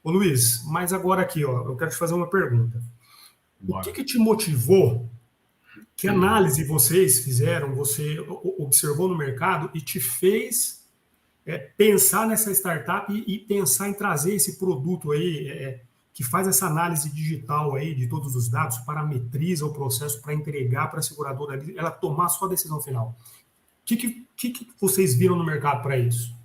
Ô Luiz, mas agora aqui, ó, eu quero te fazer uma pergunta. O que Bora. que te motivou? Que análise vocês fizeram, você observou no mercado e te fez pensar nessa startup e pensar em trazer esse produto aí que faz essa análise digital aí de todos os dados, parametriza o processo para entregar para a seguradora ali, ela tomar a sua decisão final. O que vocês viram no mercado para isso?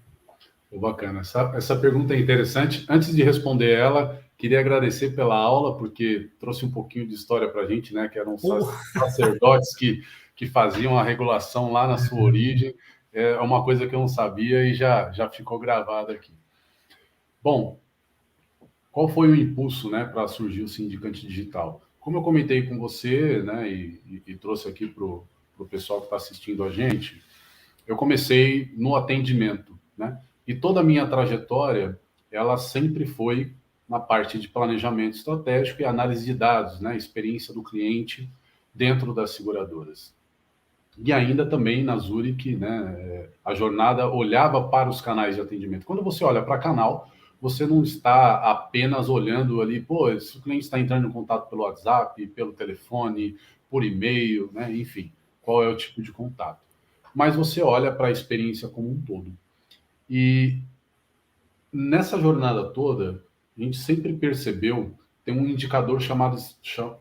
Bacana. Essa pergunta é interessante. Antes de responder ela, queria agradecer pela aula, porque trouxe um pouquinho de história para a gente, né? Que eram Oh, sacerdotes que faziam a regulação lá na sua origem. É uma coisa que eu não sabia e já ficou gravada aqui. Bom, qual foi o impulso, né, para surgir o Sindicante Digital? Como eu comentei com você, né, e trouxe aqui para o pessoal que está assistindo a gente, eu comecei no atendimento, né? E toda a minha trajetória, ela sempre foi na parte de planejamento estratégico e análise de dados, né? Experiência do cliente dentro das seguradoras. E ainda também na Zurich, né? A jornada olhava para os canais de atendimento. Quando você olha para canal, você não está apenas olhando ali, pô, se o cliente está entrando em contato pelo WhatsApp, pelo telefone, por e-mail, né? Enfim, qual é o tipo de contato. Mas você olha para a experiência como um todo. E nessa jornada toda, a gente sempre percebeu, tem um indicador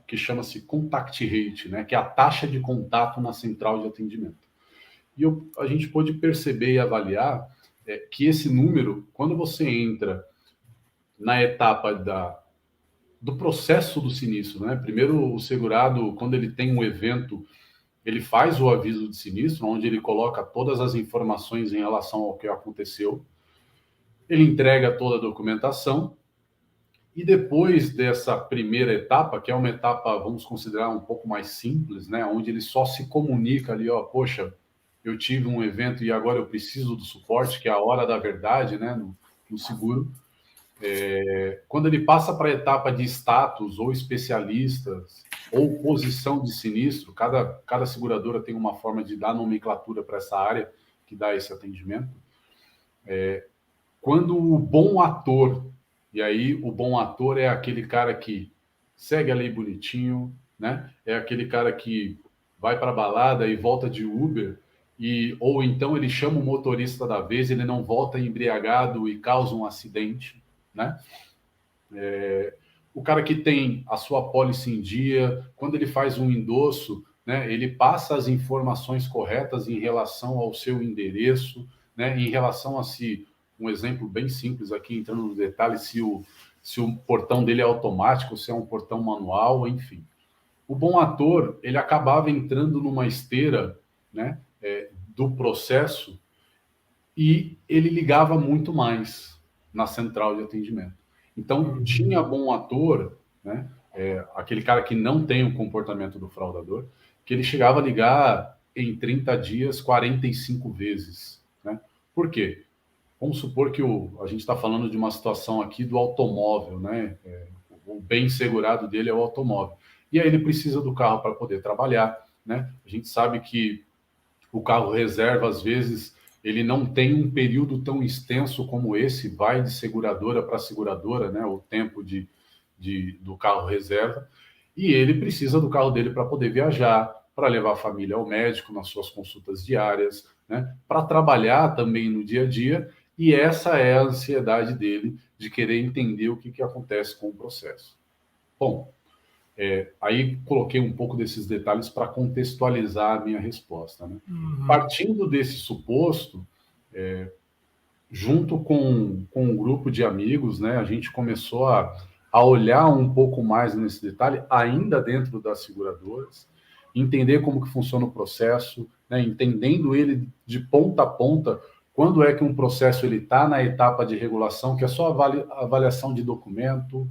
que chama-se contact rate, né, que é a taxa de contato na central de atendimento. E a gente pôde perceber e avaliar que esse número, quando você entra na etapa do processo do sinistro, né? Primeiro, o segurado, quando ele tem um evento, ele faz o aviso de sinistro, onde ele coloca todas as informações em relação ao que aconteceu. Ele entrega toda a documentação e depois dessa primeira etapa, que é uma etapa, vamos considerar um pouco mais simples, né, onde ele só se comunica ali, ó, poxa, eu tive um evento e agora eu preciso do suporte, que é a hora da verdade, né, no seguro. Quando ele passa para a etapa de status ou especialistas ou posição de sinistro, cada seguradora tem uma forma de dar nomenclatura para essa área que dá esse atendimento. Quando o bom ator, e aí o bom ator é aquele cara que segue a lei bonitinho, né? É aquele cara que vai para a balada e volta de Uber, ou então ele chama o motorista da vez, ele não volta embriagado e causa um acidente, né? O cara que tem a sua pólice em dia, quando ele faz um endosso, né, ele passa as informações corretas em relação ao seu endereço, né, em relação a se, um exemplo bem simples aqui, entrando no detalhe, se o portão dele é automático, se é um portão manual, enfim. O bom ator, ele acabava entrando numa esteira, né, do processo e ele ligava muito mais na central de atendimento. Então, tinha bom ator, né? Aquele cara que não tem o comportamento do fraudador, que ele chegava a ligar em 30 dias 45 vezes. Né? Por quê? Vamos supor que a gente está falando de uma situação aqui do automóvel, né? O bem segurado dele é o automóvel. E aí ele precisa do carro para poder trabalhar. Né? A gente sabe que o carro reserva, às vezes, ele não tem um período tão extenso como esse, vai de seguradora para seguradora, né? O tempo do carro reserva. E ele precisa do carro dele para poder viajar, para levar a família ao médico nas suas consultas diárias, né? Para trabalhar também no dia a dia. E essa é a ansiedade dele de querer entender o que acontece com o processo. Bom, aí coloquei um pouco desses detalhes para contextualizar a minha resposta. Né? Partindo desse suposto, junto com um grupo de amigos, né, a gente começou a olhar um pouco mais nesse detalhe, ainda dentro das seguradoras, entender como que funciona o processo, né, entendendo ele de ponta a ponta, quando é que um processo ele está na etapa de regulação, que é só avaliação de documento,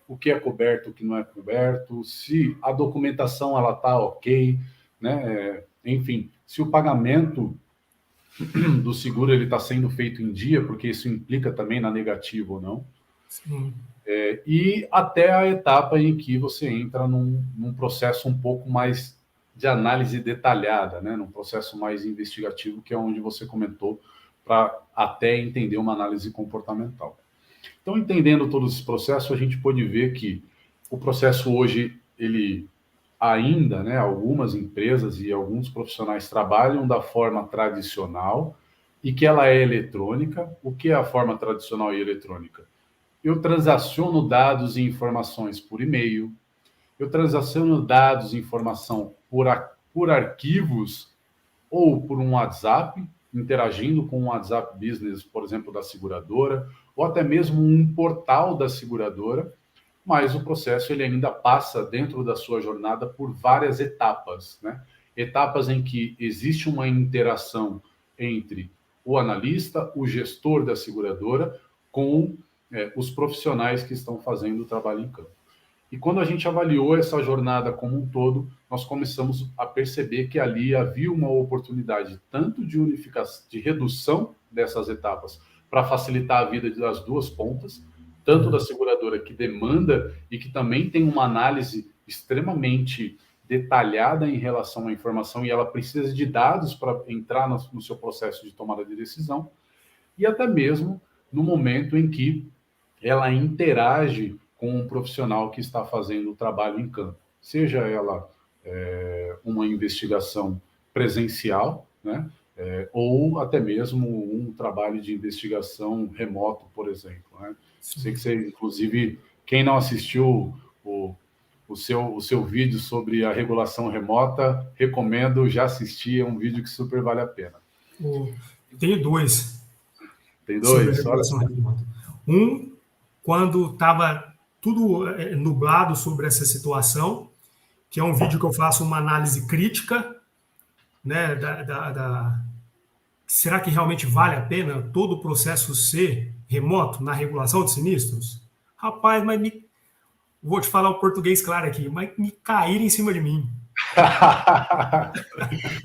o que é coberto, o que não é coberto, se a documentação ela está ok, né? Enfim, se o pagamento do seguro ele está sendo feito em dia, porque isso implica também na negativa ou não. sim. E até a etapa em que você entra num processo um pouco mais de análise detalhada, né? Num processo mais investigativo, que é onde você comentou, para até entender uma análise comportamental. Então, entendendo todo esse processo, a gente pode ver que o processo hoje, ele ainda, né, algumas empresas e alguns profissionais trabalham da forma tradicional e que ela é eletrônica. O que é a forma tradicional e eletrônica? Eu transaciono dados e informações por e-mail, eu transaciono dados e informação por arquivos ou por um WhatsApp, interagindo com um WhatsApp Business, por exemplo, da seguradora, ou até mesmo um portal da seguradora, mas o processo ele ainda passa dentro da sua jornada por várias etapas, né? Etapas em que existe uma interação entre o analista, o gestor da seguradora, com os profissionais que estão fazendo o trabalho em campo. E quando a gente avaliou essa jornada como um todo, nós começamos a perceber que ali havia uma oportunidade tanto de unificação, de redução dessas etapas, para facilitar a vida das duas pontas, tanto da seguradora que demanda e que também tem uma análise extremamente detalhada em relação à informação e ela precisa de dados para entrar no seu processo de tomada de decisão, e até mesmo no momento em que ela interage com um profissional que está fazendo o trabalho em campo, seja ela uma investigação presencial, né? Ou até mesmo um trabalho de investigação remoto, por exemplo. Né? Sei que você, inclusive, quem não assistiu o seu vídeo sobre a regulação remota, recomendo já assistir, é um vídeo que super vale a pena. Tenho dois. Tem Sobre a dois? regulação remota. Um, quando estava tudo nublado sobre essa situação, que é um vídeo que eu faço uma análise crítica, né, será que realmente vale a pena todo o processo ser remoto na regulação de sinistros? Rapaz, vou te falar o português claro aqui, mas me caíram em cima de mim.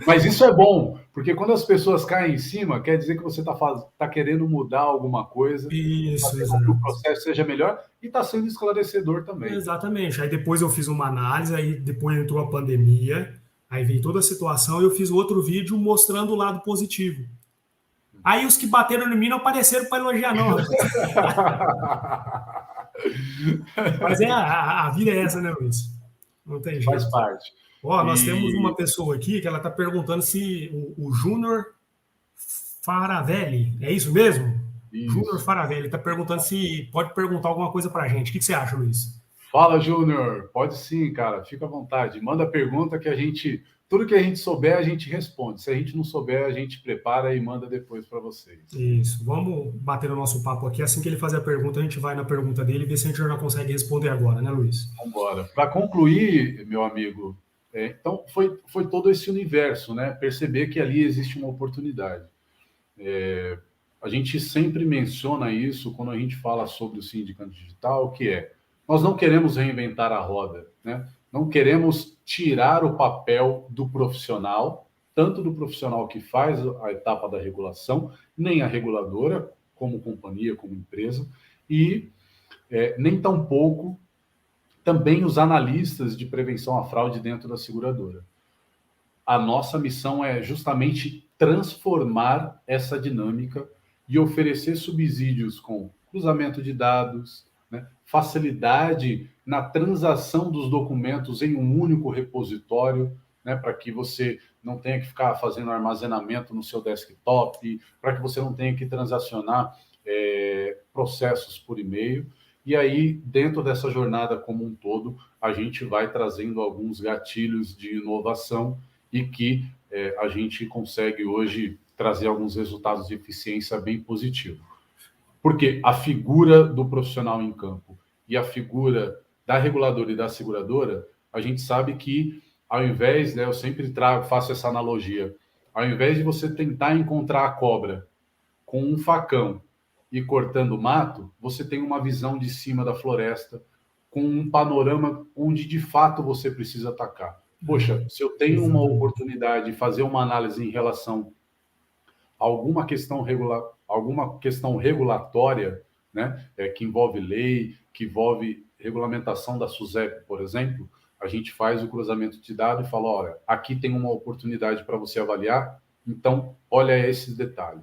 Mas isso é bom, porque quando as pessoas caem em cima, quer dizer que você está querendo mudar alguma coisa, Isso, fazer com que o exato. processo seja melhor e está sendo esclarecedor também. Exatamente. Aí depois eu fiz uma análise, aí depois entrou a pandemia, aí veio toda a situação e eu fiz outro vídeo mostrando o lado positivo. Aí os que bateram em mim não apareceram para elogiar, não. Mas a vida é essa, né, Luiz? Não tem Faz jeito. parte. Ó, nós temos E uma pessoa aqui que ela está perguntando se o Júnior Faravelli, é isso mesmo? Júnior isso. Faravelli está perguntando se pode perguntar alguma coisa para a gente. O que você acha, Luiz? Fala, Júnior. Pode sim, cara. Fica à vontade. Manda pergunta que tudo que a gente souber, a gente responde. Se a gente não souber, a gente prepara e manda depois para vocês. Isso. Vamos bater o nosso papo aqui. Assim que ele fazer a pergunta, a gente vai na pergunta dele e ver se a gente já consegue responder agora, né, Luiz? Vamos embora. Para concluir, meu amigo, então foi todo esse universo, né? Perceber que ali existe uma oportunidade. A gente sempre menciona isso quando a gente fala sobre o Syndicam Digital, que nós não queremos reinventar a roda, né? Não queremos tirar o papel do profissional, tanto do profissional que faz a etapa da regulação, nem a reguladora, como companhia, como empresa, e nem tampouco também os analistas de prevenção à fraude dentro da seguradora. A nossa missão é justamente transformar essa dinâmica e oferecer subsídios com cruzamento de dados, né, facilidade na transação dos documentos em um único repositório, né, para que você não tenha que ficar fazendo armazenamento no seu desktop, para que você não tenha que transacionar processos por e-mail. E aí, dentro dessa jornada como um todo, a gente vai trazendo alguns gatilhos de inovação e que a gente consegue hoje trazer alguns resultados de eficiência bem positivos. Porque a figura do profissional em campo e a figura da reguladora e da seguradora, a gente sabe que, ao invés, né, eu sempre faço essa analogia, ao invés de você tentar encontrar a cobra com um facão e cortando o mato, você tem uma visão de cima da floresta, com um panorama onde de fato você precisa atacar. Poxa, se eu tenho uma oportunidade de fazer uma análise em relação a alguma questão regulatória, né, que envolve lei, que envolve regulamentação da SUSEP, por exemplo, a gente faz o cruzamento de dados e fala, olha, aqui tem uma oportunidade para você avaliar, então olha esse detalhe.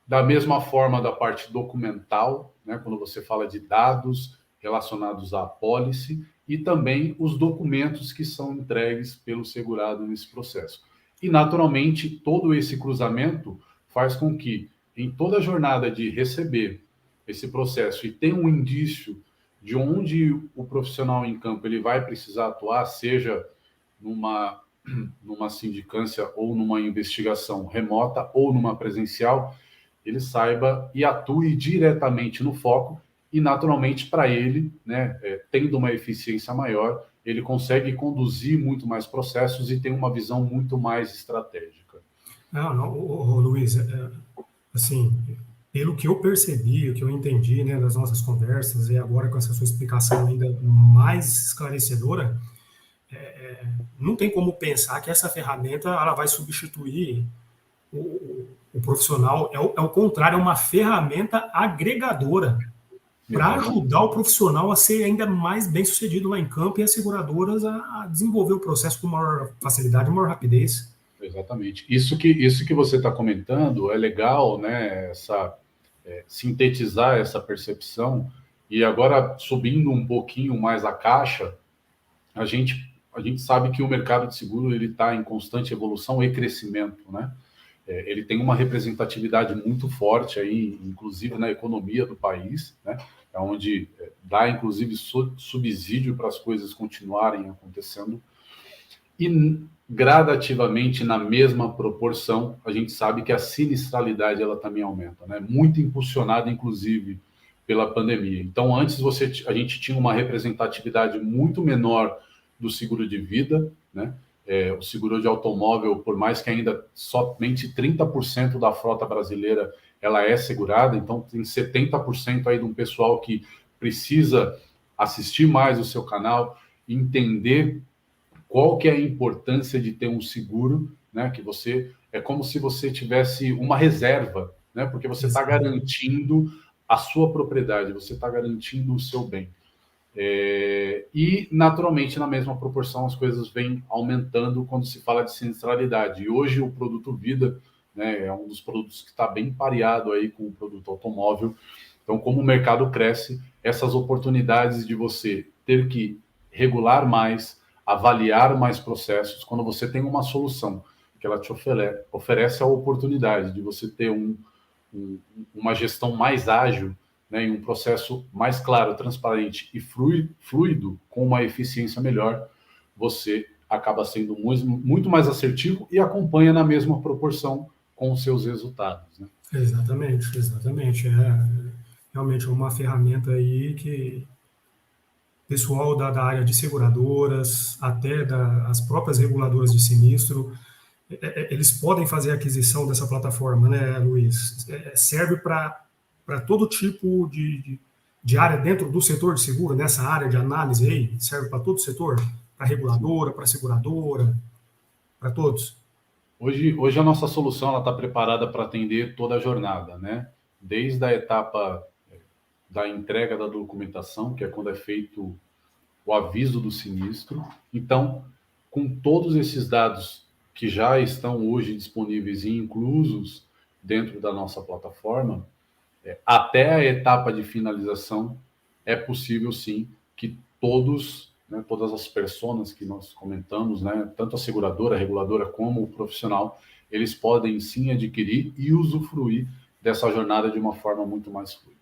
Da mesma forma da parte documental, né, quando você fala de dados relacionados à apólice, e também os documentos que são entregues pelo segurado nesse processo. E, naturalmente, todo esse cruzamento faz com que, em toda a jornada de receber esse processo e ter um indício de onde o profissional em campo ele vai precisar atuar, seja numa sindicância ou numa investigação remota ou numa presencial, ele saiba e atue diretamente no foco e, naturalmente, para ele, né, tendo uma eficiência maior, ele consegue conduzir muito mais processos e tem uma visão muito mais estratégica. Não, Luiz, assim, pelo que eu percebi, o que eu entendi, né, das nossas conversas, e agora com essa sua explicação ainda mais esclarecedora, não tem como pensar que essa ferramenta ela vai substituir o profissional. É o contrário, é uma ferramenta agregadora para ajudar o profissional a ser ainda mais bem sucedido lá em campo e as seguradoras a desenvolver o processo com maior facilidade e maior rapidez. Exatamente. Isso que você está comentando é legal, né? Sintetizar essa percepção. E agora, subindo um pouquinho mais a caixa, a gente sabe que o mercado de seguro ele está em constante evolução e crescimento, né? Ele tem uma representatividade muito forte aí, inclusive na economia do país, né? É onde dá inclusive subsídio para as coisas continuarem acontecendo. E gradativamente, na mesma proporção, a gente sabe que a sinistralidade ela também aumenta, né? Muito impulsionada, inclusive, pela pandemia. Então, antes a gente tinha uma representatividade muito menor do seguro de vida, né? O seguro de automóvel, por mais que ainda somente 30% da frota brasileira ela é segurada, então tem 70% aí de um pessoal que precisa assistir mais o seu canal, entender qual que é a importância de ter um seguro, né? Que é como se você tivesse uma reserva, né? Porque você está garantindo a sua propriedade, você está garantindo o seu bem. E, naturalmente, na mesma proporção, as coisas vêm aumentando quando se fala de sinistralidade. E hoje o produto vida, né, é um dos produtos que está bem pareado aí com o produto automóvel. Então, como o mercado cresce, essas oportunidades de você ter que regular mais, avaliar mais processos, quando você tem uma solução que ela te oferece a oportunidade de você ter uma gestão mais ágil, né, em um processo mais claro, transparente e fluido, com uma eficiência melhor, você acaba sendo muito mais assertivo e acompanha na mesma proporção com os seus resultados, né? Exatamente. Realmente é uma ferramenta aí que pessoal da área de seguradoras, até as próprias reguladoras de sinistro, eles podem fazer a aquisição dessa plataforma, né, Luiz? Serve para todo tipo de área dentro do setor de seguro, nessa área de análise aí, serve para todo o setor? Para reguladora, para seguradora, para todos? Hoje a nossa solução está preparada para atender toda a jornada, né? Desde a etapa da entrega da documentação, que é quando é feito o aviso do sinistro. Então, com todos esses dados que já estão hoje disponíveis e inclusos dentro da nossa plataforma, até a etapa de finalização, é possível sim que todas as pessoas que nós comentamos, né, tanto a seguradora, a reguladora como o profissional, eles podem sim adquirir e usufruir dessa jornada de uma forma muito mais fluida.